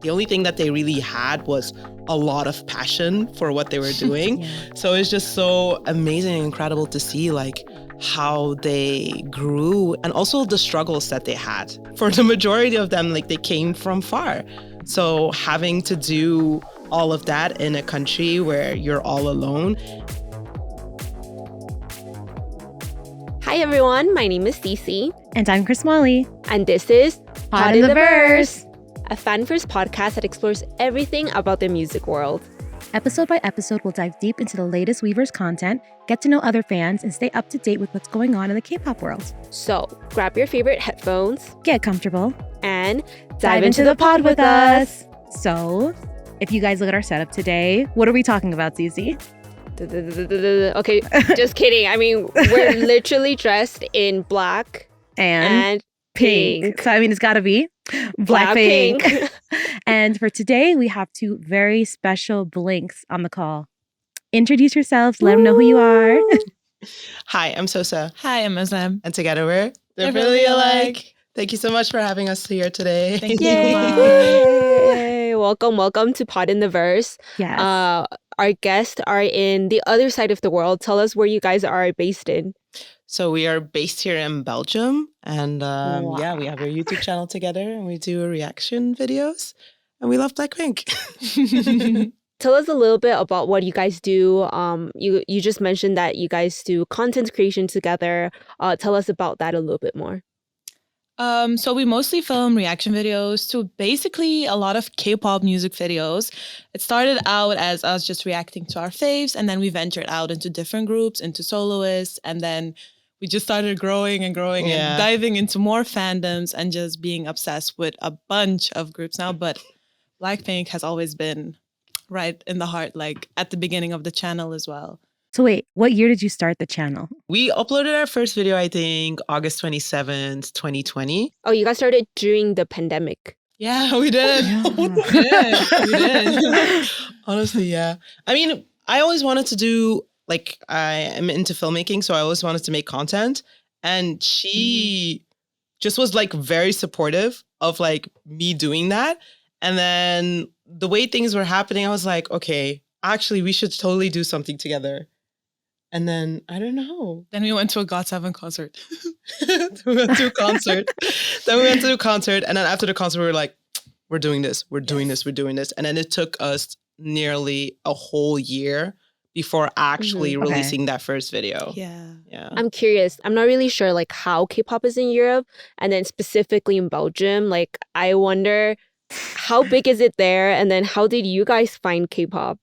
The only thing that they really had was a lot of passion for what they were doing. So it's just so amazing and incredible to see like how they grew and also the struggles that they had. For the majority of them, like they came from far. So having to do all of that in a country where you're all alone. Hi everyone, my name is Cece. And I'm Chris Molly. And this is Pod in the Verse, a fan-first podcast that explores everything about the music world. Episode by episode, we'll dive deep into the latest Weverse content, get to know other fans, and stay up to date with what's going on in the K-pop world. So grab your favorite headphones, get comfortable, and dive into the pod with us. So, if you guys look at our setup today, what are we talking about, Zizi? Okay, just kidding. I mean, we're literally dressed in black and pink. So, I mean, it's got to be Blackpink. And for today, we have two very special Blinks on the call. Introduce yourselves. Let them know who you are. Hi, I'm Sosa. Hi, I'm Azam. And together we're Really Alike. Thank you so much for having us here today. Thank you. Yay. Welcome to Pod in the Verse. Yes. Our guests are in the other side of the world. Tell us where you guys are based in. So we are based here in Belgium. And Wow. yeah, we have our YouTube channel together and we do reaction videos. And we love Blackpink. Tell us a little bit about what you guys do. You just mentioned that you guys do content creation together. Tell us about that a little bit more. So we mostly film reaction videos to basically a lot of K-pop music videos. It started out as us just reacting to our faves, and then we ventured out into different groups, into soloists, and then we just started growing and diving into more fandoms and just being obsessed with a bunch of groups now. But Blackpink has always been right in the heart, like at the beginning of the channel as well. So wait, what year did you start the channel? We uploaded our first video, I think, August 27th, 2020. Oh, you guys started during the pandemic. Yeah, we did. We did. Honestly, yeah. I mean, I always wanted to do, like, I am into filmmaking, so I always wanted to make content. And she just was, like, very supportive of, like, me doing that. And then the way things were happening, I was like, okay, actually, we should totally do something together. And then, I don't know. Then we went to a GOT7 concert. we went to a concert. Then we went to a concert. And then after the concert, we were like, we're doing this. We're doing this. We're doing this. And then it took us nearly a whole year before actually releasing that first video. Yeah. I'm curious. I'm not really sure like how K-pop is in Europe and then specifically in Belgium. Like, I wonder how big is it there? And then how did you guys find K-pop?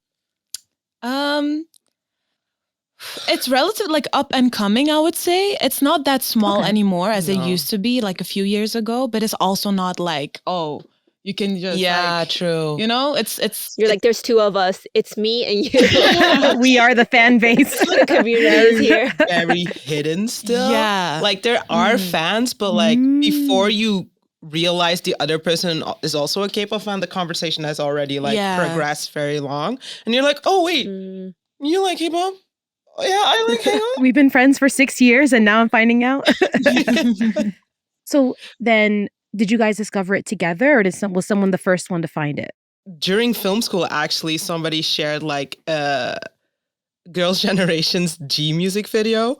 It's relative, like up and coming, I would say. It's not that small anymore as it No. used to be like a few years ago, but it's also not like, oh, you can just like, true. you know, it's You're like, there's two of us. It's me and you. We are the fan base. The community is here. Very hidden still. Yeah. Like there are fans, but like before you realize the other person is also a K-pop fan, the conversation has already like progressed very long. And you're like, oh wait, you like K-pop? Oh, yeah, I like K-pop. We've been friends for 6 years and now I'm finding out. So then, did you guys discover it together or was someone the first one to find it? During film school, actually, somebody shared like Girls' Generation's G music video.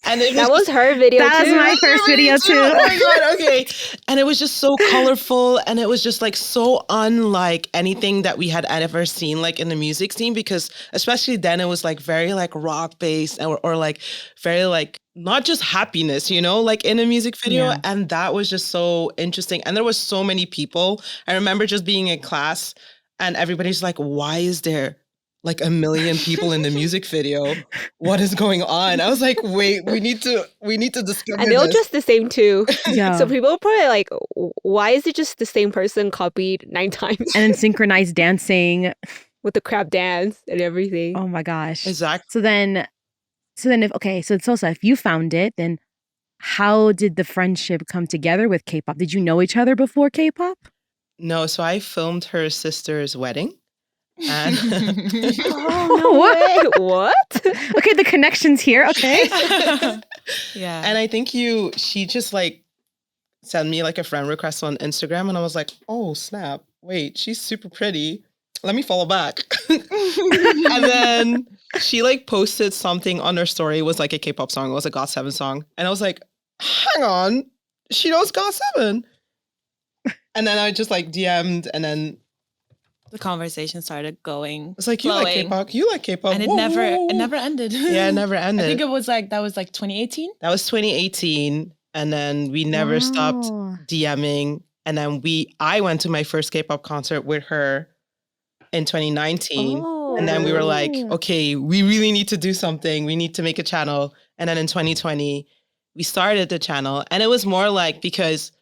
And it That was her video That too. was my first video too. Oh my God, okay. And it was just so colorful and it was just like so unlike anything that we had ever seen like in the music scene, because especially then it was like very like rock based or like very like not just happiness, you know, like in a music video. Yeah. And that was just so interesting. And there was so many people. I remember just being in class and everybody's like, why is there like 1 million people in the music video? What is going on? I was like, wait, we need to discover And they all this. dress the same too. Yeah. So people are probably like, why is it just the same person copied 9 times And then synchronized dancing. with the crab dance and everything? Oh my gosh. Exactly. So then so Sosa, if you found it, then how did the friendship come together with K-pop? Did you know each other before K-pop? No, so I filmed her sister's wedding. And What? Wait, what? Okay, the connection's here. Okay. yeah. and I think she just like send me like a friend request on Instagram, and I was like, oh snap, wait, she's super pretty. Let me follow back. And then she like posted something on her story. It was like a K-pop song. It was a GOT7 song. And I was like, hang on, she knows GOT7. And then I just like DM'd, and then the conversation started going. it's like, you like flowing. K-pop, you like K-pop. And it Whoa, never whoa, whoa. ended. Yeah, it never ended. I think it was like, that was like 2018. That was 2018. And then we never stopped Wow. DMing. And then I went to my first K-pop concert with her in 2019. Oh. And then we were like, Oh. okay, we really need to do something. We need to make a channel. And then in 2020, we started the channel. And it was more like, because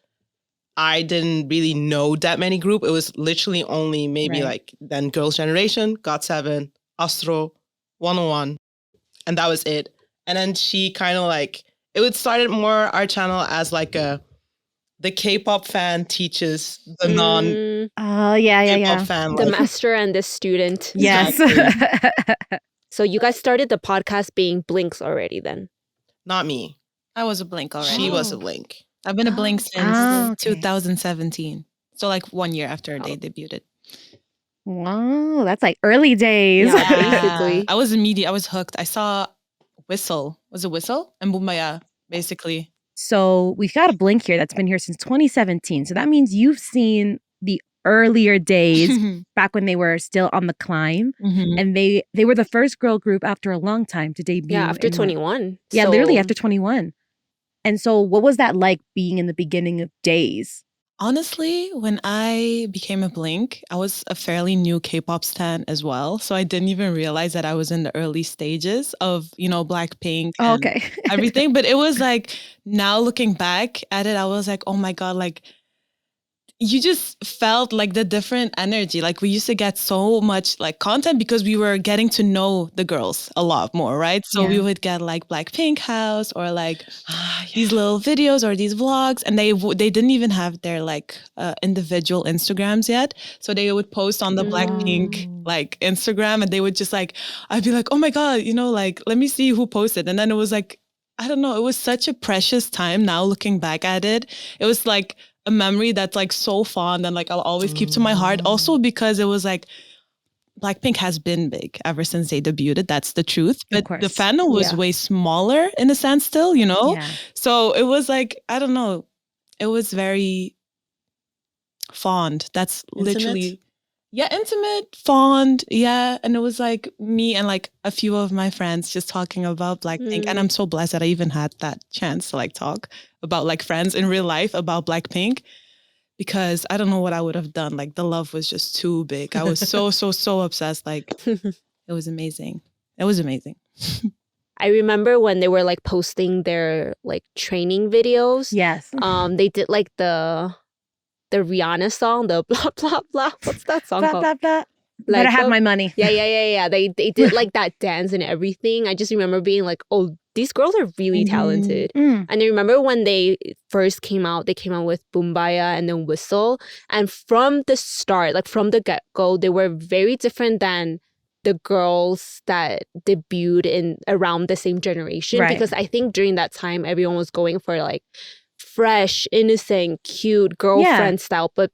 I didn't really know that many group. It was literally only maybe Right. like then Girls' Generation, GOT7, Astro, 101. And that was it. And then she kind of like, it would started more our channel as like the K-pop fan teaches the non-K-pop Oh, yeah. fan. The like, master and the student. Yes. So you guys started the podcast being Blinks already then? not me. I was a Blink already. She was a Oh. Blink. I've been a Blink since Oh, okay. 2017. So like 1 year after they debuted. Wow, that's like early days. Yeah. Basically. I was immediate. I was hooked. I saw Whistle. Was it Whistle? And Boomaya, basically. So we've got a Blink here that's been here since 2017. So that means you've seen the earlier days back when they were still on the climb. Mhm. And they were the first girl group after a long time to debut. Yeah, after in, 21. Yeah, literally So- after 21. And so what was that like being in the beginning of days? Honestly, when I became a Blink, I was a fairly new K-pop stan as well. So I didn't even realize that I was in the early stages of, Blackpink Oh, and okay. everything. But it was like, now looking back at it, I was like, oh my God, like, you just felt like the different energy. Like we used to get so much like content because we were getting to know the girls a lot more, right? So we Yeah. would get like Blackpink House or like these little videos or these vlogs, and they didn't even have their like individual Instagrams yet. So they would post on the Blackpink Oh. like Instagram, and they would just like, I'd be like, oh my God, like let me see who posted. And then it was like, I don't know, it was such a precious time now looking back at it. It was like a memory that's like so fond and like I'll always keep to my heart. Also because it was like Blackpink has been big ever since they debuted. That's the truth. But course. the fandom was Yeah. way smaller in a sense still, Yeah. So it was like, I don't know. It was very fond. That's Intimate? literally, yeah, intimate, fond. Yeah. And it was like me and like a few of my friends just talking about Blackpink. And I'm so blessed that I even had that chance to like talk about like friends in real life about Blackpink, because I don't know what I would have done. Like the love was just too big. I was so obsessed. Like it was amazing. It was amazing. I remember when they were like posting their like training videos. Yes. They did like the Rihanna song, the blah blah blah. What's that song Blah, called? blah, blah. Like, Better have the- my money. Yeah. They did like that dance and everything. I just remember being like, oh, these girls are really talented. Mm. And I remember when they first came out, they came out with Boombaya and then Whistle. And from the start, like from the get-go, they were very different than the girls that debuted in around the same generation. Right. Because I think during that time, everyone was going for like fresh, innocent, cute girlfriend style. But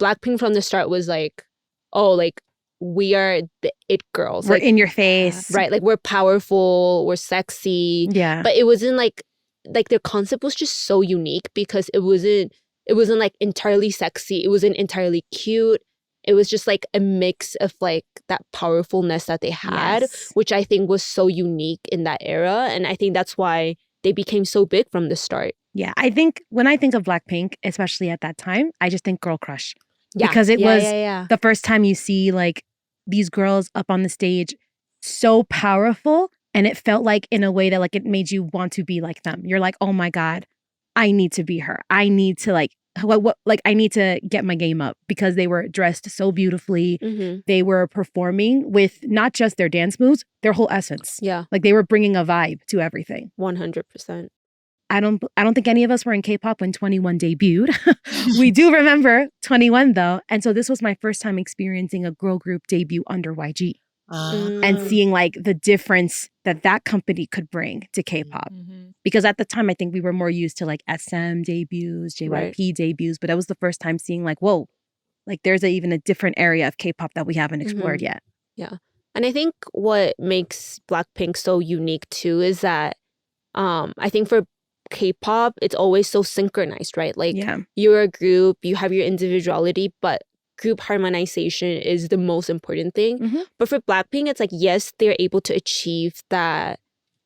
Blackpink from the start was like, oh, like we are the it girls. We're like, in your face. right? Like we're powerful, we're sexy. Yeah. But it wasn't like their concept was just so unique because it wasn't like entirely sexy. It wasn't entirely cute. It was just like a mix of like that powerfulness that they had, Yes. which I think was so unique in that era. And I think that's why they became so big from the start. Yeah. I think when I think of Blackpink, especially at that time, I just think girl crush. Yeah. Because it was yeah. the first time you see like these girls up on the stage so powerful, and it felt like in a way that like it made you want to be like them. You're like, oh my God, I need to be her. I need to like I need to get my game up, because they were dressed so beautifully. Mm-hmm. They were performing with not just their dance moves, their whole essence. Yeah, Like they were bringing a vibe to everything. 100%. I don't think any of us were in K-pop when 21 debuted. We do remember 21 though. And so this was my first time experiencing a girl group debut under YG. and seeing like the difference that that company could bring to K-pop. Because at the time, I think we were more used to like SM debuts, JYP debuts, but that was the first time seeing like, whoa, like there's even a different area of K-pop that we haven't explored yet. Yeah. And I think what makes Blackpink so unique too is that I think for K-pop, it's always so synchronized, right? Like you're a group, you have your individuality, but group harmonization is the most important thing. But for Blackpink, it's like, yes, they're able to achieve that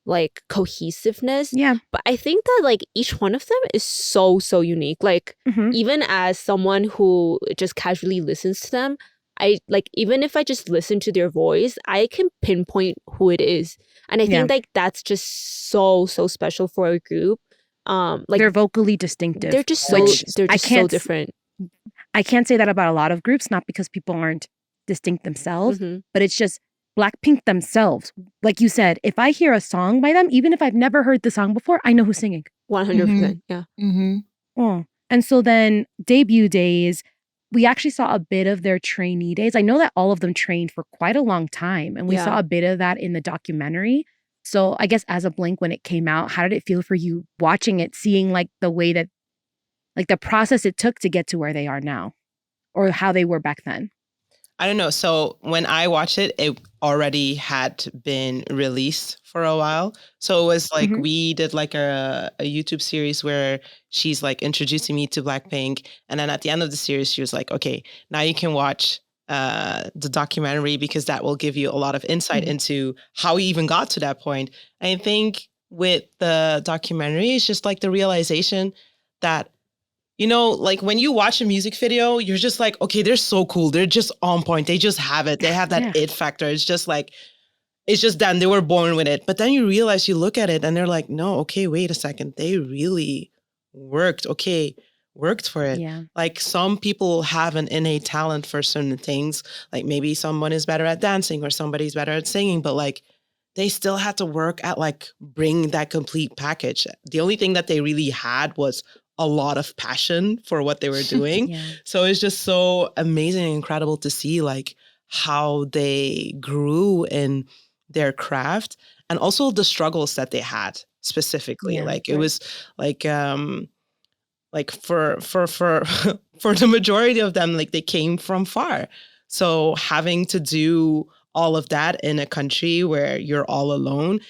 like cohesiveness. But I think that like each one of them is so unique. Like even as someone who just casually listens to them, I like, even if I just listen to their voice, I can pinpoint who it is. And I think like that's just so special for a group. Like they're vocally distinctive. They're just so different. I can't say that about a lot of groups, not because people aren't distinct themselves, but it's just Blackpink themselves. Like you said, if I hear a song by them, even if I've never heard the song before, I know who's singing. 100%. Yeah. Oh. And so then debut days, we actually saw a bit of their trainee days. I know that all of them trained for quite a long time, and we saw a bit of that in the documentary. So I guess as a Blink, when it came out, how did it feel for you watching it, seeing like the way that, like the process it took to get to where they are now, or how they were back then? I don't know. So when I watched it, it already had been released for a while. So it was like we did like a YouTube series where she's like introducing me to Blackpink. And then at the end of the series, she was like, okay, now you can watch the documentary because that will give you a lot of insight into how we even got to that point. I think with the documentary, it's just like the realization that, you know, like when you watch a music video, you're just like, okay, they're so cool. They're just on point. They just have it. They have that it factor. It's just like, it's just them. They were born with it. But then you realize, you look at it and they're like, no, okay, wait a second. They really worked for it. Yeah. Like some people have an innate talent for certain things. Like maybe someone is better at dancing or somebody's better at singing, but like they still had to work at like bringing that complete package. The only thing that they really had was a lot of passion for what they were doing. So it's just so amazing and incredible to see like how they grew in their craft and also the struggles that they had specifically. It was like for for the majority of them, like they came from far. So having to do all of that in a country where you're all alone,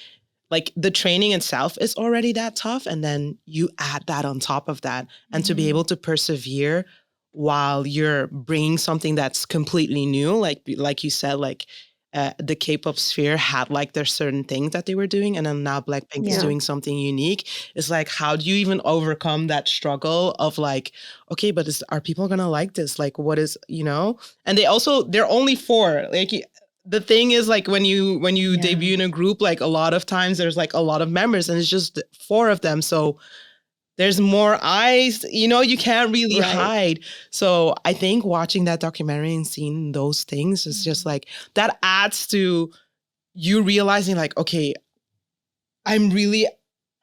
like the training itself is already that tough. And then you add that on top of that. And to be able to persevere while you're bringing something that's completely new, like you said, like the K-pop sphere had like their certain things that they were doing. And then now Blackpink is doing something unique. It's like, how do you even overcome that struggle of like, okay, but are people going to like this? Like, what is, you know? And they're only 4. Like, the thing is, like when you debut in a group, like a lot of times there's like a lot of members and it's just 4 of them. So there's more eyes, you know, you can't really hide. So I think watching that documentary and seeing those things is just like, that adds to you realizing like, okay, I'm really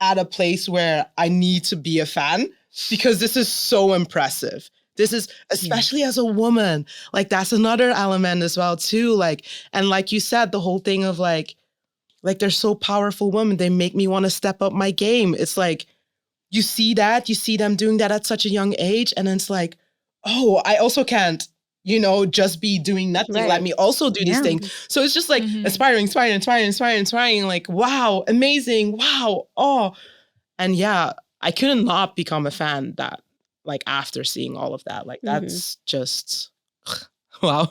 at a place where I need to be a fan because this is so impressive. This is, especially as a woman, like that's another element as well too. Like, and like you said, the whole thing of like they're so powerful women. They make me want to step up my game. It's like, you see them doing that at such a young age. And then it's like, oh, I also can't, you know, just be doing nothing. Let me also do these things. So it's just like inspiring. Like, wow, amazing. Wow. Oh, and yeah, I couldn't not become a fan that, like after seeing all of that, like that's just, wow.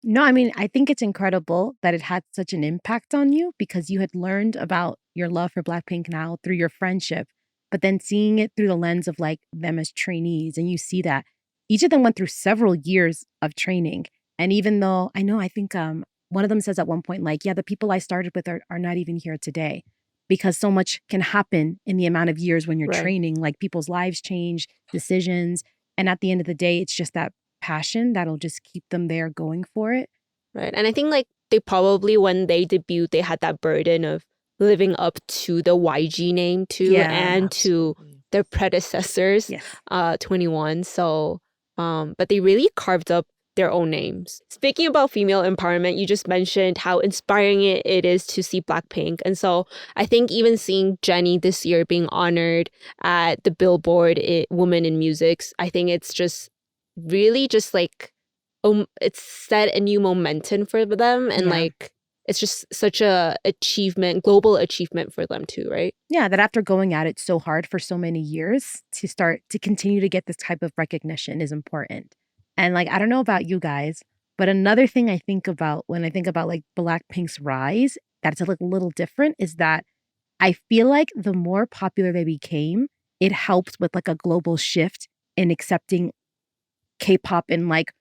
No, I mean, I think it's incredible that it had such an impact on you because you had learned about your love for Blackpink now through your friendship, but then seeing it through the lens of like them as trainees. And you see that each of them went through several years of training. And even though I think one of them says at one point, like, yeah, the people I started with are not even here today because so much can happen in the amount of years when you're training, like people's lives change, decisions. And at the end of the day, it's just that passion that'll just keep them there going for it. Right. And I think like they probably, when they debuted, they had that burden of living up to the YG name too, and to their predecessors, 21. So, but they really carved up their own names. Speaking about female empowerment, you just mentioned how inspiring it is to see Blackpink. And so I think even seeing Jennie this year being honored at the Billboard Women in Music, I think it's just really just like, it's set a new momentum for them. And like, it's just such a achievement, global achievement for them too, right? Yeah, that after going at it so hard for so many years, to continue to get this type of recognition is important. And like, I don't know about you guys, but another thing I think about when I think about like Blackpink's rise, that's a little different, is that I feel like the more popular they became, it helped with like a global shift in accepting K-pop in like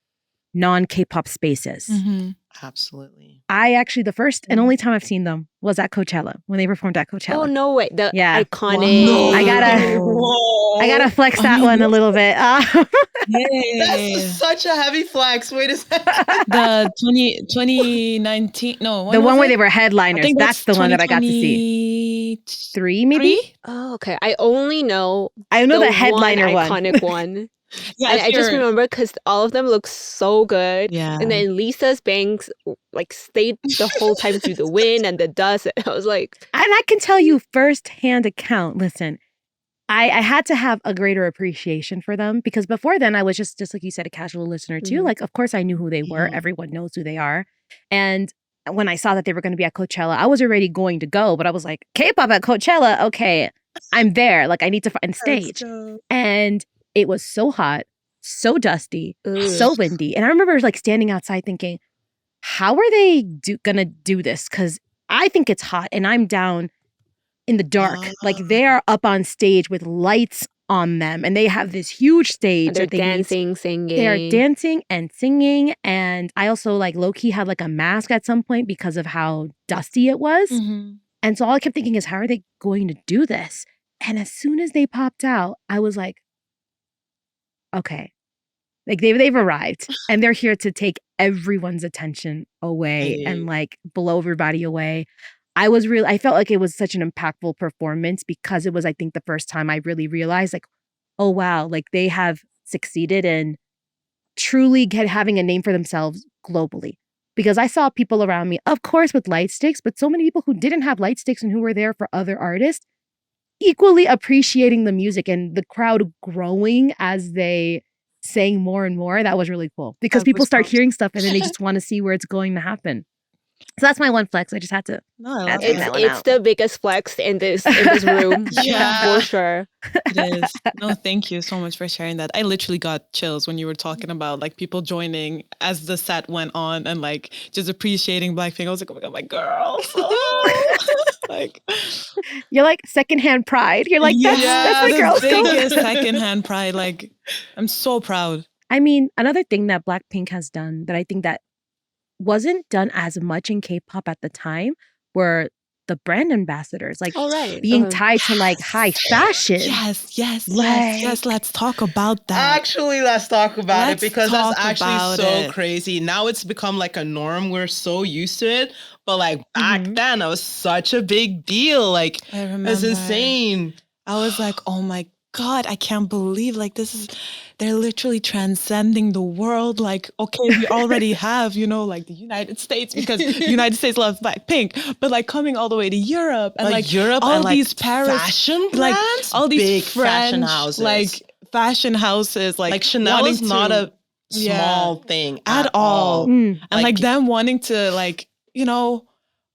non-K-pop spaces. Mm-hmm. Absolutely. I actually, the first and only time I've seen them was at Coachella, when they performed at Coachella. Oh, no way. The Yeah. iconic. Wow. I gotta flex that one a little bit. That's such a heavy flex. Wait a second. The 2019, no. The one where they were I headliners. think That's the one that I got to see. 3, maybe? 3? Oh, okay. I only know I know the one headliner one. iconic one. Yeah, And I just remember because all of them look so good. Yeah. And then Lisa's bangs like stayed the whole time through the wind and the dust. I was like, And I can tell you firsthand account, listen, I had to have a greater appreciation for them, because before then I was just like you said, a casual listener too. Mhm. Like, of course I knew who they were. Mhm. Everyone knows who they are. And when I saw that they were going to be at Coachella, I was already going to go, but I was like, K-pop at Coachella? Okay, I'm there. Like, I need to find stage. And it was so hot, so dusty, ugh. so windy. And I remember like standing outside thinking, how are they gonna do this? Because I think it's hot and I'm down in the dark. Like, they are up on stage with lights on them and they have this huge stage. And they're that they need- dancing, singing. They are dancing and singing. And I also like low-key had like a mask at some point because of how dusty it was. Mm-hmm. And so all I kept thinking is, how are they going to do this? And as soon as they popped out, I was like, okay, like they've arrived and they're here to take everyone's attention away and like blow everybody away. I felt like it was such an impactful performance because it was, I think, the first time I really realized like, oh wow, like they have succeeded in truly having a name for themselves globally. Because I saw people around me, of course, with light sticks, but so many people who didn't have light sticks and who were there for other artists, equally appreciating the music and the crowd growing as they sang more and more. That was really cool because people start hearing stuff and then they just want to see where it's going to happen. So that's my one flex. I just had to. No, I love It's- it. It's the biggest flex in this room. Yeah. For sure. It is. No, thank you so much for sharing that. I literally got chills when you were talking about like people joining as the set went on and like just appreciating Blackpink. I was like, oh my god, my girls. Oh. Like, You're like secondhand pride. You're like, that's my the girls. Go. biggest secondhand pride. Like, I'm so proud. I mean, another thing that Blackpink has done that I think that wasn't done as much in K-pop at the time were the brand ambassadors, like All right. being tied to like high fashion. Yes. Let's talk about that. Actually, let's talk about Let's it because that's talk actually about so it. crazy. Now it's become like a norm. We're so used to it. But like back Mhm. then, it was such a big deal. Like, I remember. it's insane. I was like, oh my God, I can't believe like they're literally transcending the world. Like, okay, we already have, like the United States because the United States loves Blackpink, but like coming all the way to Europe and like Europe all and like these Paris, fashion like brands, all these big French, fashion houses. like fashion houses, like Chanel wanting is not to- a small thing at all. Mm. and like Like- them wanting to like,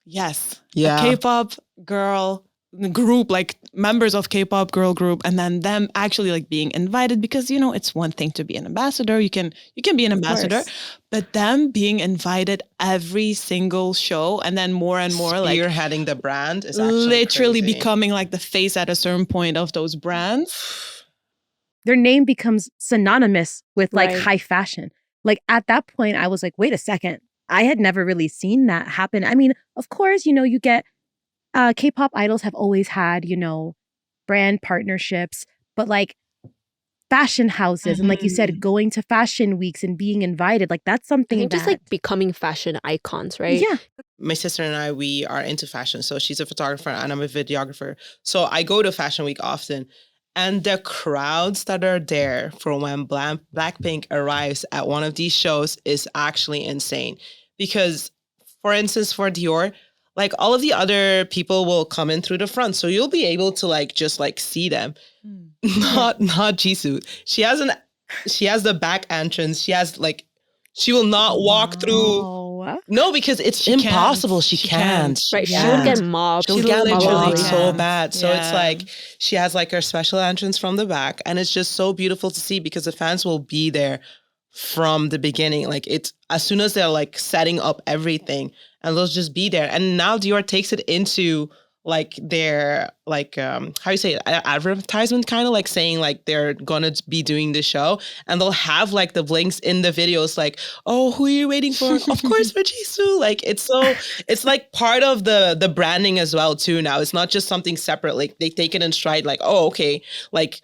yes, Yeah. a K-pop girl group, like members of K-pop girl group, and then them actually like being invited because it's one thing to be an ambassador. You can be an ambassador, but them being invited every single show and then more and more like Spearheading the brand is actually literally crazy. becoming like the face at a certain point of those brands. Their name becomes synonymous with like Right. high fashion. Like at that point, I was like, wait a second. I had never really seen that happen. I mean, of course, you get K-pop idols have always had, brand partnerships, but like fashion houses and like you said, going to fashion weeks and being invited, like that's I something think that just like becoming fashion icons, right? yeah. My sister and I, we are into fashion. So she's a photographer and I'm a videographer. So I go to Fashion Week often. And the crowds that are there for when Blackpink arrives at one of these shows is actually insane. Because, for instance, for Dior, like all of the other people will come in through the front, so you'll be able to like just like see them. Not Jisoo. She has the back entrance. She will not walk through. Oh. No, because it's She can't. impossible. She She can't. can't. Right, She she would get can't. mobbed. She'll get literally probably. so bad. So it's Yeah. like she has like her special entrance from the back, and it's just so beautiful to see because the fans will be there from the beginning. Like it's as soon as they're like setting up everything, and they'll just be there. And now Dior takes it into like their like how you say it, advertisement, kind of like saying like they're gonna be doing the show, and they'll have like the blinks in the videos like, oh, who are you waiting for? Of course for Jisoo. Like it's like part of the branding as well too now. It's not just something separate. Like they take it in stride, like, oh, okay, like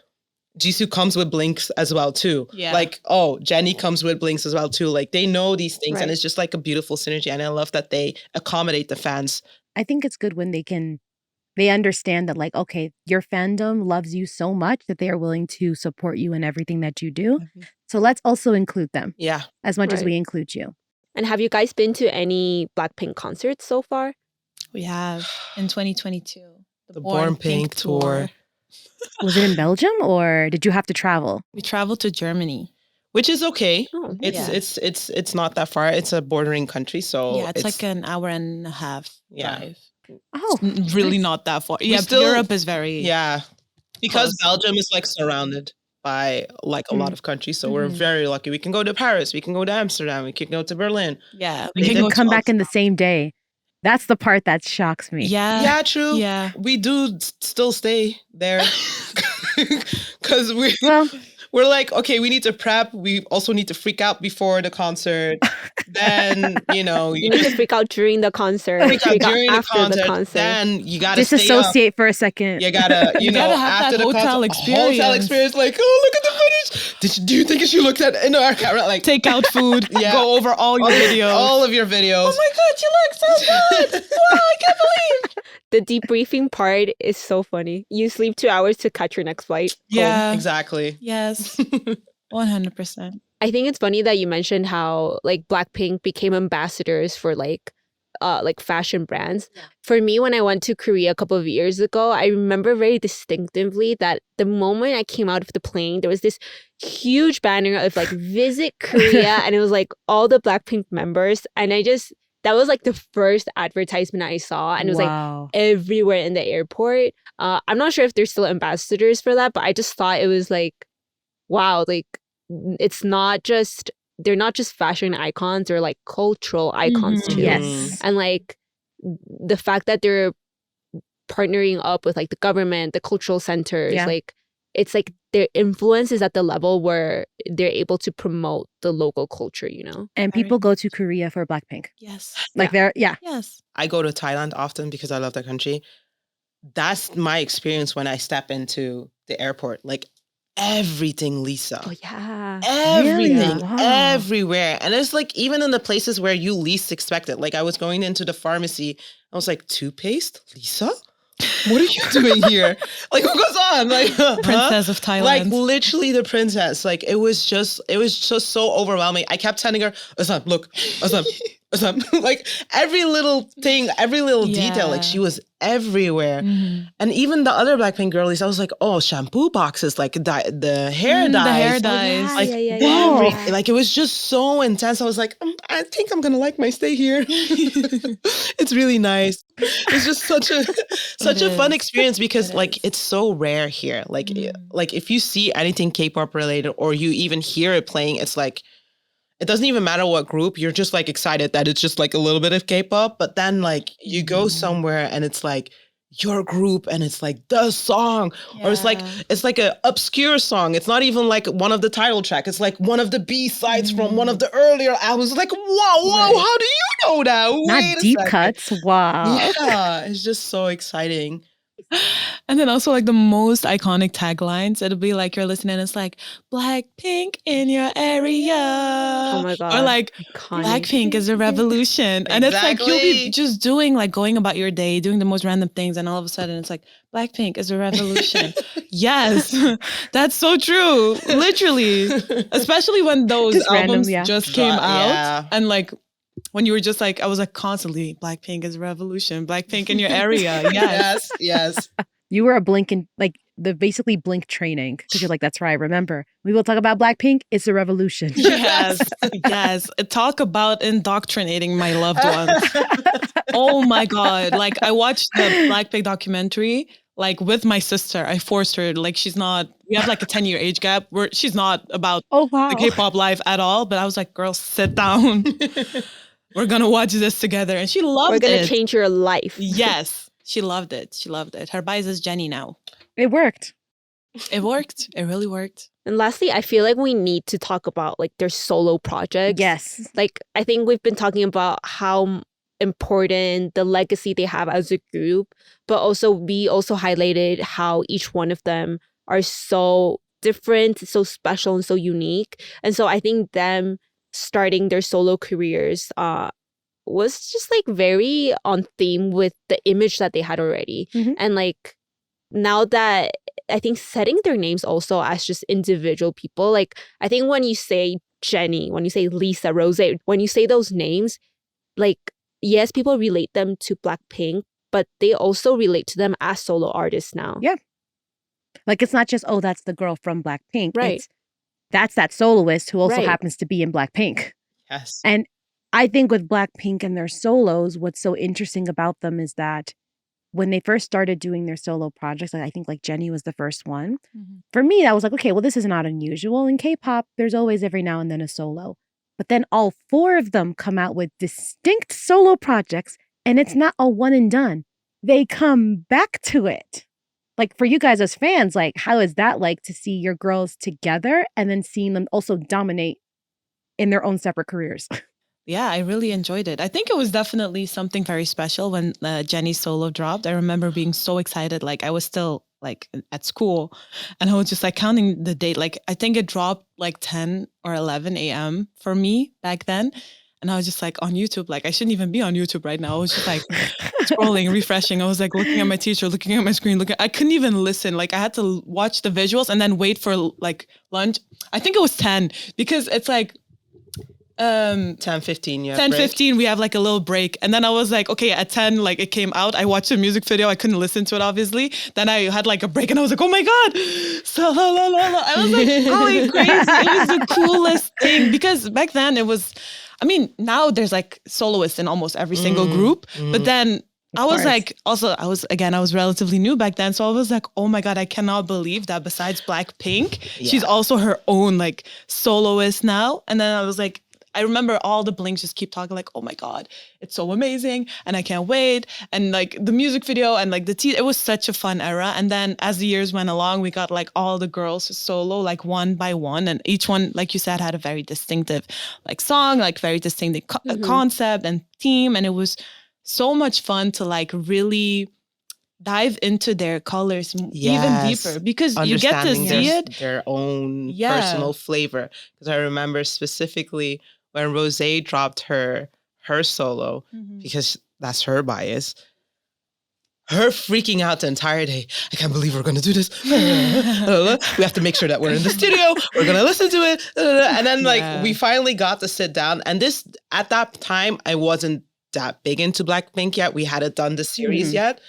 Jisoo comes with blinks as well too. Yeah. Like, oh, Jenny comes with blinks as well too. Like they know these things, Right. and it's just like a beautiful synergy. And I love that they accommodate the fans. I think it's good when they understand that, like, okay, your fandom loves you so much that they are willing to support you in everything that you do. So let's also include them Yeah. as much as Right. we include you. And have you guys been to any Blackpink concerts so far? We have in 2022 The Born Pink tour. Was it in Belgium or did you have to travel? We traveled to Germany. Which is okay. Oh, It's it's not that far. It's a bordering country, so Yeah, it's like an hour and a half Yeah. drive. Oh, It's really not that far. Yeah, still- Europe is very yeah, because Close. Belgium is like surrounded by like a lot of countries, so we're Mhm. very lucky. We can go to Paris, we can go to Amsterdam, we can go to Berlin. Yeah, We you can can go come to back in the same day. That's the part that shocks me. yeah, Yeah, true. yeah. We do still stay there because Well, we're like, okay, we need to prep. We also need to freak out before the concert. Then, you know, You need to freak out during the concert, freak out during the after the concert. concert. Then you gotta stay up. disassociate for a second. You gotta, you know, gotta have after that the hotel concert, hotel experience. experience. Like, oh, look at the footage. Do you think she looked at in our camera? Like, Take out food. Yeah. Go over all your videos. all of your videos. Oh my god, you look so good! Wow, I can't believe. The debriefing part is so funny. You sleep 2 hours to catch your next flight. Yeah, Exactly. Yes, 100%. I think it's funny that you mentioned how like Blackpink became ambassadors for like fashion brands. For me, when I went to Korea a couple of years ago, I remember very distinctively that the moment I came out of the plane, there was this huge banner of like visit Korea, and it was like all the Blackpink members, and that was like the first advertisement I saw, and it was like Wow. everywhere in the airport. I'm not sure if there's still ambassadors for that, but I just thought it was like, wow, like it's not just, they're not just fashion icons, they're like cultural icons Mhm. too. Yes. And like the fact that they're partnering up with like the government, the cultural centers, Yeah. like it's like their influence is at the level where they're able to promote the local culture, you know? And people go to Korea for Blackpink. Yes, Like they're, yeah. yes. I go to Thailand often because I love that country. That's my experience when I step into the airport. Like everything, Lisa. Oh yeah. Everything, Really? Wow. everywhere. And it's like even in the places where you least expect it. Like I was going into the pharmacy. I was like, toothpaste? Lisa? What are you doing here? Like what goes on? Like huh? Princess of Thailand. Like literally the princess. Like it was just so overwhelming. I kept telling her, Asam, look, Asam. Like every little thing, every little detail, like Yeah. she was everywhere. Mhm. And even the other Blackpink girlies, I was like, oh, shampoo boxes, like the hair dyes. The hair dyes. Like, Whoa. like it was just so intense. I was like, I think I'm gonna like my stay here. It's really nice. It's just such a fun is. experience because It like is. it's so rare here. Like Mm. like if you see anything K-pop related or you even hear it playing, it's like it doesn't even matter what group. You're just like excited that it's just like a little bit of K-pop. But then like you go somewhere and it's like your group and it's like the song or it's like Yeah. a obscure song. It's not even like one of the title track. It's like one of the B-sides from one of the earlier albums. Like, whoa, Right. how do you know that? Not Wait a deep second. cuts. Wow. Yeah, it's just so exciting. And then also like the most iconic taglines, it'll be like you're listening, it's like Blackpink in your area. Oh my Or god. like Iconic. Blackpink is a revolution. And it's like you'll be Exactly. just doing like going about your day, doing the most random things, and all of a sudden it's like Blackpink is a revolution. Yes. That's so true. Literally. Especially when those Just random, albums yeah. just came out. Yeah. And like when you were just like, I was like constantly, Blackpink is a revolution, Blackpink in your area. Yes. Yes. You were a Blink and like the basically Blink training because you're like, that's right. Remember, we will talk about Blackpink. It's a revolution. Yes. Yes. Talk about indoctrinating my loved ones. Oh my God. Like I watched the Blackpink documentary like with my sister. I forced her, like we have like a 10-year age gap where she's not about Oh wow. the K-pop life at all. But I was like, girl, sit down. We're gonna watch this together. And she loved We're gonna it. change your life. Yes. She loved it. She loved it. Her bias is Jenny now. It worked. It worked. It really worked. And lastly, I feel like we need to talk about like their solo projects. Yes. Like I think we've been talking about how important the legacy they have as a group, but also we also highlighted how each one of them are so different, so special, and so unique. And so I think them starting their solo careers was just like very on theme with the image that they had already. Mhm. And like now that I think setting their names also as just individual people, like I think when you say Jenny, when you say Lisa, Rose, when you say those names, like yes, people relate them to Blackpink, but they also relate to them as solo artists now. Yeah. Like it's not just, oh, that's the girl from Blackpink. Right. That's that soloist who also Right. happens to be in Blackpink. Yes. And I think with Blackpink and their solos, what's so interesting about them is that when they first started doing their solo projects, like I think like Jenny was the first one. For me, I was like, okay, well, this is not unusual. In K-pop, there's always every now and then a solo. But then all four of them come out with distinct solo projects, and it's not a one and done. They come back to it. Like for you guys as fans, like how is that like to see your girls together and then seeing them also dominate in their own separate careers? Yeah, I really enjoyed it. I think it was definitely something very special when Jenny's solo dropped. I remember being so excited. Like I was still like at school and I was just like counting the date. Like I think it dropped like 10 or 11 a.m. for me back then. And I was just like on YouTube, like I shouldn't even be on YouTube right now. I was just like scrolling, refreshing. I was like looking at my teacher, looking at my screen, I couldn't even listen. Like I had to watch the visuals and then wait for like lunch. I think it was 10 because it's like 10:15, yeah. 10:15 we have like a little break, and then I was like, okay, at 10 like it came out, I watched the music video, I couldn't listen to it obviously, then I had like a break and I was like, oh my god, so I was like going crazy. It was the coolest thing because back then it was, I mean now there's like soloists in almost every single group, but then I was like, also, I was relatively new back then. So I was like, oh my God, I cannot believe that besides Blackpink, she's also her own like soloist now. And then I was like, I remember all the Blinks just keep talking like, oh my God, it's so amazing. And I can't wait. And like the music video and like it was such a fun era. And then as the years went along, we got like all the girls solo, like one by one. And each one, like you said, had a very distinctive like song, like very distinctive concept and theme. And it was so much fun to like really dive into their colors even deeper because you get to see it. Their own personal flavor. Because I remember specifically when Rose dropped her solo, because that's her bias, her freaking out the entire day. I can't believe we're going to do this. We have to make sure that we're in the studio. We're going to listen to it. And then like we finally got to sit down. And this, at that time, I wasn't that big into Blackpink yet. We hadn't done the series yet.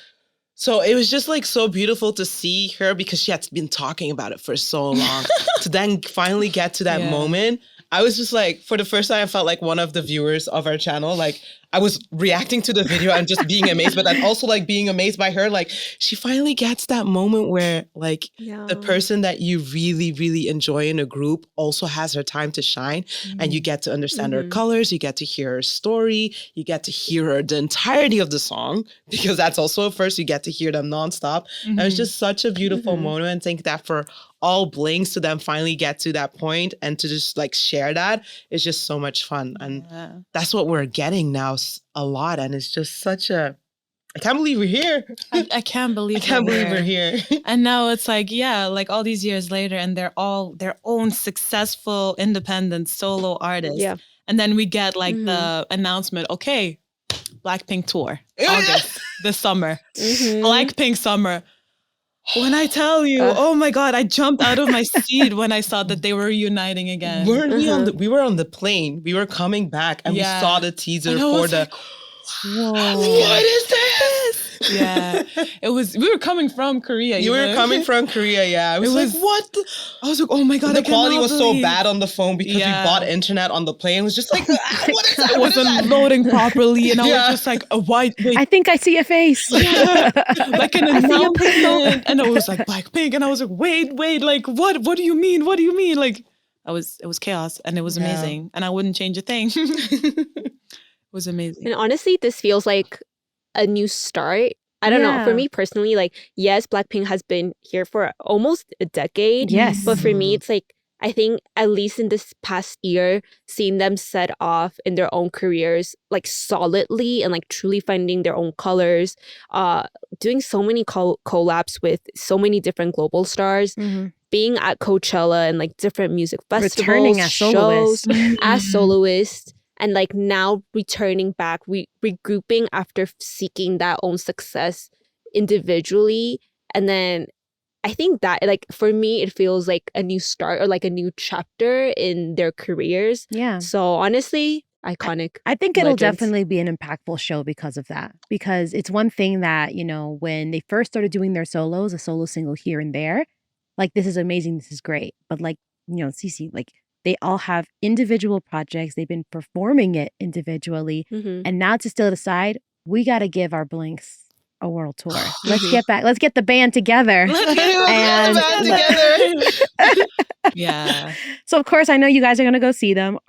So it was just like so beautiful to see her because she had been talking about it for so long to then finally get to that moment. I was just like, for the first time, I felt like one of the viewers of our channel. Like I was reacting to the video and just being amazed, but then also like being amazed by her. Like she finally gets that moment where like the person that you really, really enjoy in a group also has her time to shine and you get to understand her colors. You get to hear her story. You get to hear her the entirety of the song because that's also first you get to hear them nonstop. And it's just such a beautiful moment. And think that for all Blinks to then finally get to that point and to just like share that is just so much fun. And that's what we're getting now a lot. And it's just I can't believe we're here. I can't believe I can't we're believe we're here. And now it's like, yeah, like all these years later, and they're all their own successful, independent solo artists. Yeah. And then we get like Mhm. the announcement, okay, Blackpink tour, August, this summer, Mhm. Blackpink summer. When I tell you, oh my God, I jumped out of my seat when I saw that they were reuniting again. Weren't we on the? We were on the plane. We were coming back, and Yeah. we saw the teaser And I for was the. like, Whoa. What is this? Yeah, it was. We were coming from Korea. You were even. coming from Korea, yeah. I was, It was- like, what? I was like, oh my God, The I quality cannot was so believe- bad on the phone because Yeah. we bought internet on the plane. It was just like, what is that? It What is wasn't that? loading properly, and I Yeah. was just like, why? Wait, I think I see a face. like an I see a pixel. announcement, and it was like Blackpink, and I was like, wait, like what? What do you mean? What do you mean? Like, it was chaos, and it was Yeah. amazing, and I wouldn't change a thing. It was amazing. And honestly, this feels like a new start. I don't know. For Yeah. me personally, like, yes, Blackpink has been here for almost a decade. Yes. But for me, it's like, I think at least in this past year, seeing them set off in their own careers, like solidly and like truly finding their own colors, doing so many collabs with so many different global stars, Mhm. being at Coachella and like different music festivals, Returning as soloists. shows, as soloists, and like now returning back, regrouping after seeking that own success individually. And then I think that like for me, it feels like a new start or like a new chapter in their careers. Yeah. So honestly, iconic. I think it'll Legends. definitely be an impactful show because of that. Because it's one thing that, when they first started doing their solos, a solo single here and there, like, this is amazing, this is great. But like, Cece, like, they all have individual projects. They've been performing it individually. Mhm. And now to still decide, we got to give our Blinks a world tour. Let's get back. Let's get the band together. Let's get And- the band together. Yeah. So of course, I know you guys are gonna go see them.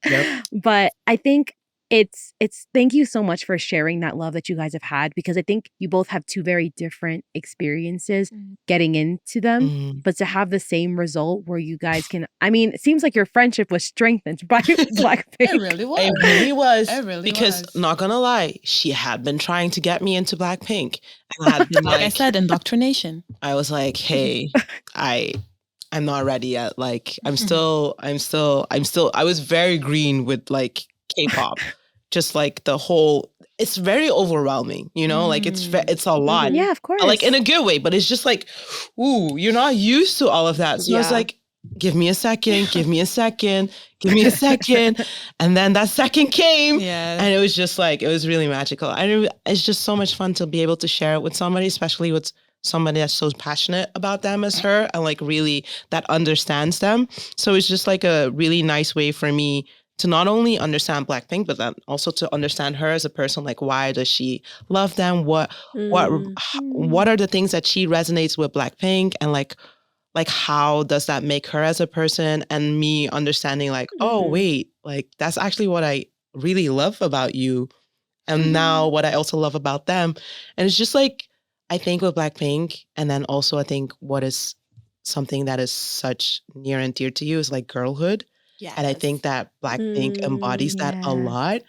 Yep. But I think it's thank you so much for sharing that love that you guys have had, because I think you both have two very different experiences getting into them. Mm. But to have the same result where you guys can, I mean, it seems like your friendship was strengthened by Blackpink. It really was. It really was. It really because, was. not gonna lie, she had been trying to get me into Blackpink. And I had been Like I like, said, indoctrination. I was like, hey, I'm not ready yet. Like, I was very green with like K-pop. Just like the whole, it's very overwhelming, like it's a lot. Yeah, of course. Like in a good way, but it's just like, ooh, you're not used to all of that. So I was Yeah. like, give me a second, give me a second, give me a second. And then that second came. Yeah. And it was just like, it was really magical. It's just so much fun to be able to share it with somebody, especially with somebody that's so passionate about them as her and like really that understands them. So it's just like a really nice way for me to not only understand Blackpink, but then also to understand her as a person. Like, why does she love them? What are the things that she resonates with Blackpink? And like how does that make her as a person? And me understanding like, oh, wait, like that's actually what I really love about you. And now what I also love about them. And it's just like, I think with Blackpink, and then also I think what is something that is such near and dear to you is like girlhood. Yes. And I think that Blackpink embodies that a yeah. lot.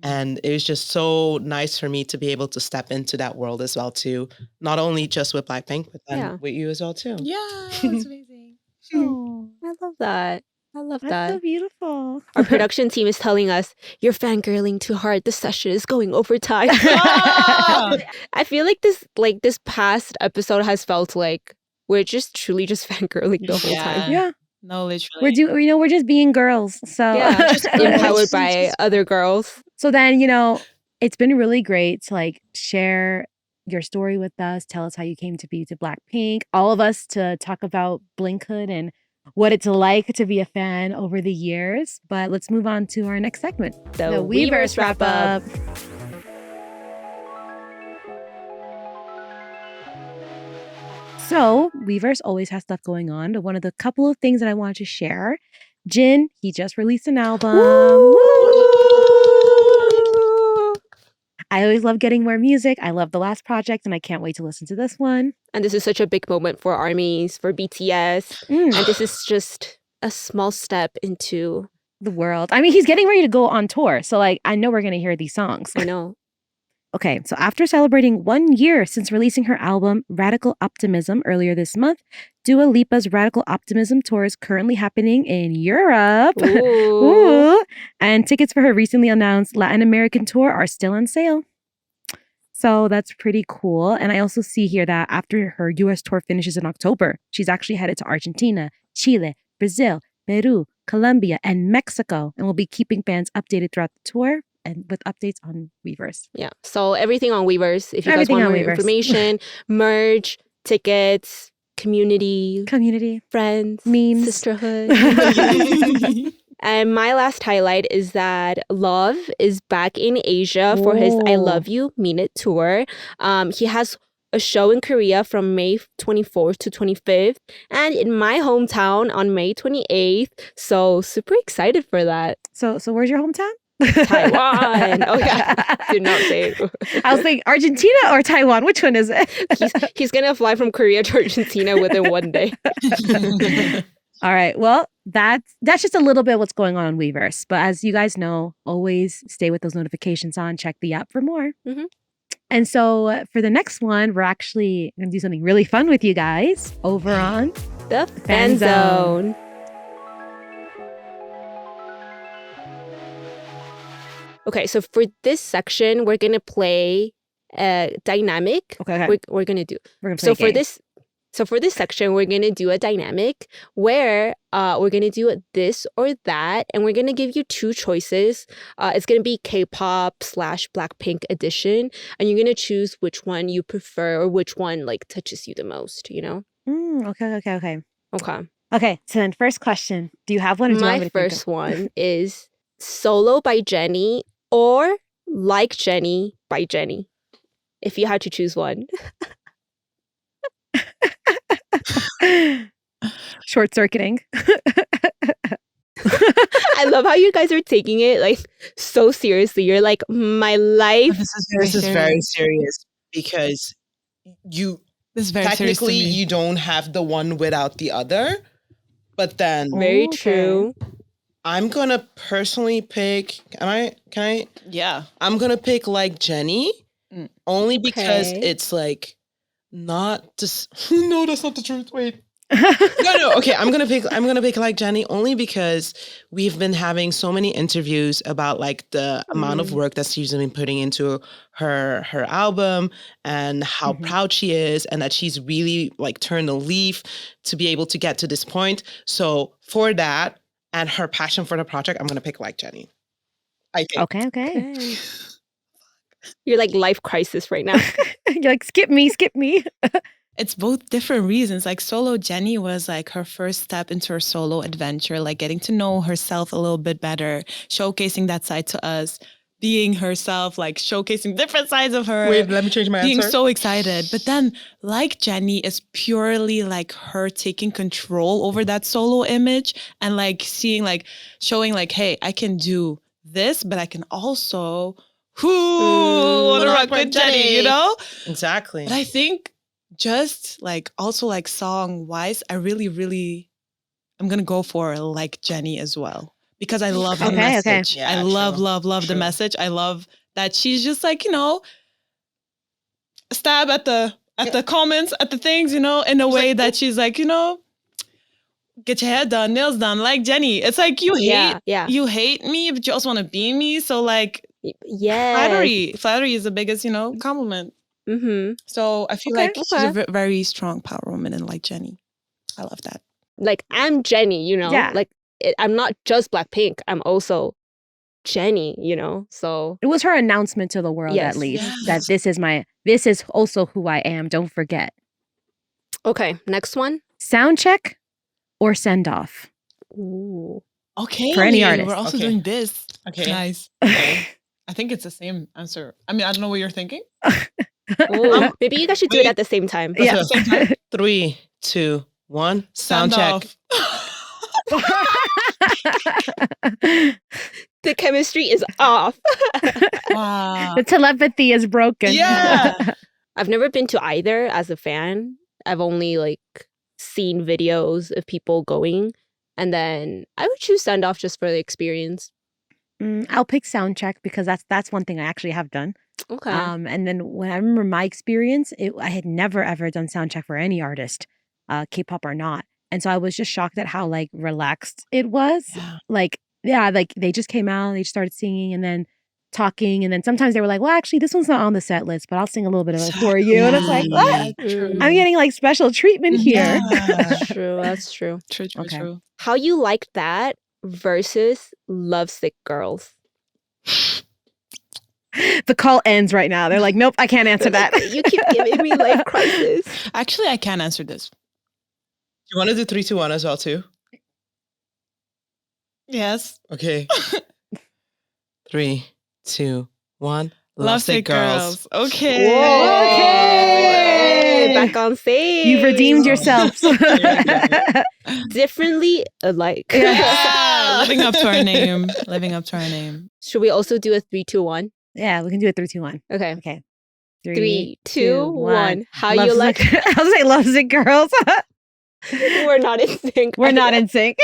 And it was just so nice for me to be able to step into that world as well too. Not only just with Blackpink, but then Yeah. with you as well too. Yeah, that's amazing. Oh, I love that. I love that's that. so beautiful. Our production team is telling us, you're fangirling too hard. This session is going overtime. Ah! I feel like this past episode has felt like we're just truly just fangirling the whole Yeah. time. Yeah, No, literally. we're just being girls. So Yeah, Just empowered by other girls. So then, it's been really great to like share your story with us. Tell us how you came to be to Blackpink. All of us to talk about Blinkhood and what it's like to be a fan over the years. But let's move on to our next segment, The Weverse wrap up. So Weverse always has stuff going on. But one of the couple of things that I wanted to share, Jin, he just released an album. Woo! I always love getting more music. I love the last project and I can't wait to listen to this one. And this is such a big moment for ARMYs, for BTS. Mm, And this is just a small step into, the world. I mean, he's getting ready to go on tour. So like, I know we're going to hear these songs. I know. Okay, so after celebrating 1 year since releasing her album Radical Optimism earlier this month, Dua Lipa's Radical Optimism tour is currently happening in Europe. Ooh. Ooh. And tickets for her recently announced Latin American tour are still on sale. So that's pretty cool. And I also see here that after her US tour finishes in October, she's actually headed to Argentina, Chile, Brazil, Peru, Colombia, and Mexico, and will be keeping fans updated throughout the tour and with updates on Weverse. Yeah. So everything on Weverse. If you guys Everything want on more Weverse. information, merch, tickets, community, Community, friends, memes. sisterhood. And my last highlight is that Love is back in Asia for his I Whoa. Love You, Mean It tour. He has a show in Korea from May 24th to 25th and in my hometown on May 28th. So super excited for that. So where's your hometown? Taiwan. Oh yeah, did not say it. I was thinking Argentina or Taiwan. Which one is it? He's gonna fly from Korea to Argentina within 1 day. All right. Well, that's just a little bit what's going on Weverse. But as you guys know, always stay with those notifications on. Check the app for more. Mhm. And so for the next one, we're actually going to do something really fun with you guys over on The Fan Fan Zone. Okay, so for this section, we're gonna play a dynamic. Okay. We're gonna do. We're gonna play So a for game. this, for this section, we're gonna do a dynamic where we're gonna do this or that, and we're gonna give you two choices. It's gonna be K-pop / Blackpink edition, and you're gonna choose which one you prefer or which one like touches you the most. You know? Okay. Okay. Okay. So then, first question: do you have one? Or do you want me My to think of- first one is Solo by Jennie or Like Jennie by Jennie. If you had to choose one. Short circuiting. I love how you guys are taking it like so seriously. You're like, my life. This is very serious because you This is very serious to technically me. you don't have the one without the other, but then Very Okay. true. I'm gonna personally pick. Can I? Yeah. I'm gonna pick Like Jennie, only because Okay. it's like not just. No, that's not the truth. Wait. No. Okay, I'm gonna pick Like Jennie only because we've been having so many interviews about like the amount of work that she's been putting into her album and how Mhm. proud she is and that she's really like turned a leaf to be able to get to this point. So for that and her passion for the project, I'm gonna pick Like Jennie. I think. Okay. Okay. You're like life crisis right now. You're like, skip me. It's both different reasons. Like Solo Jennie was like her first step into her solo adventure, like getting to know herself a little bit better, showcasing that side to us, being herself, like showcasing different sides of her. Wait, let me change my Being answer. so excited. But then Like Jennie is purely like her taking control over that solo image and like seeing like showing like, hey, I can do this, but I can also wanna rock with Jennie, you know? Exactly. But I think just like also like song wise, I'm gonna go for Like Jennie as well. Because I love the Okay. message. Yeah, I love true. the True. message. I love that she's just like, you know, stab at the comments, at the things, you know, in a way that she's like, you know, get your hair done, nails done, like Jennie. It's like you hate me, but you also want to be me. So like Yeah. flattery is the biggest, you know, compliment. Mm-hmm. So I feel Okay. like she's a very strong power woman and Like Jennie. I love that. Like I'm Jennie, you know? Yeah. Like I'm not just Blackpink. I'm also Jennie, you know? So It was her announcement to the world, Yes. at least, Yes. that this is also who I am. Don't forget. okay, next one. Sound check or send off. Ooh. Okay. For any artist. We're also Okay. doing this. Okay. Nice. Okay. I think it's the same answer. I mean, I don't know what you're thinking. Ooh. Maybe you guys should do it wait. at the same time. Yeah. Same time. 3, 2, 1. Sound check. off. The chemistry is off. Wow. The telepathy is broken. Yeah. I've never been to either as a fan. I've only like seen videos of people going, and then I would choose send off just for the experience. I'll pick sound check because that's one thing I actually have done. Okay. And then when I remember my experience, I had never ever done sound check for any artist, K-pop or not. And so I was just shocked at how like relaxed it was. Yeah. Like, yeah, like they just came out, they just started singing and then talking. And then sometimes they were like, well, actually, this one's not on the set list, but I'll sing a little bit of it for you. And it's like, what? Mm. I'm getting like special treatment here. Yeah. That's true. That's true. True, true, Okay. true. How you like that versus Lovesick Girls? The call ends right now. They're like, nope, I can't answer They're that. like, you keep giving me life crisis. Actually, I can answer this. You want to do 3, 2, 1 as well too? Yes. Okay. 3, 2, 1. Lovesick Girls. Okay. Whoa. Okay. Back on stage. You've redeemed yourselves. Differently alike. Yeah. Living up to our name. Living up to our name. Should we also do a 3, 2, 1? Yeah, we can do it 3, 2, 1. Okay. Okay. 3, 2, 1. How you like? I was like, Lovesick Girls. We're not in sync. We're not in sync.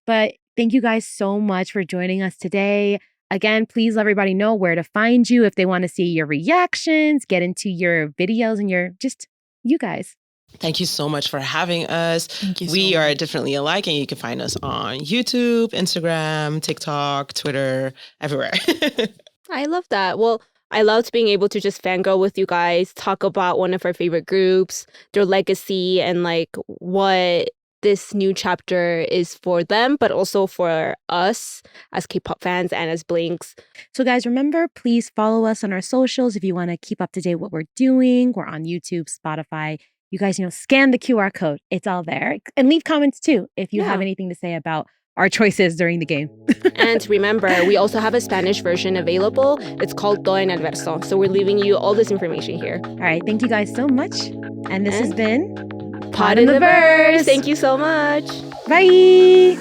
But thank you guys so much for joining us today. Again, please let everybody know where to find you if they want to see your reactions, get into your videos and your just you guys. Thank you so much for having us. Thank you. We are definitely alike, and you can find us on YouTube, Instagram, TikTok, Twitter, everywhere. I love that. Well, I loved being able to just fangirl with you guys, talk about one of our favorite groups, their legacy, and like what this new chapter is for them, but also for us as K-pop fans and as Blinks. So guys, remember, please follow us on our socials if you want to keep up to date what we're doing. We're on YouTube, Spotify. You guys, scan the QR code. It's all there. And leave comments too if you have anything to say about our choices during the game. And remember, we also have a Spanish version available. It's called Todo en el Verso. So we're leaving you all this information here. All right. Thank you guys so much. And this has been Pod in the Verse. Thank you so much. Bye.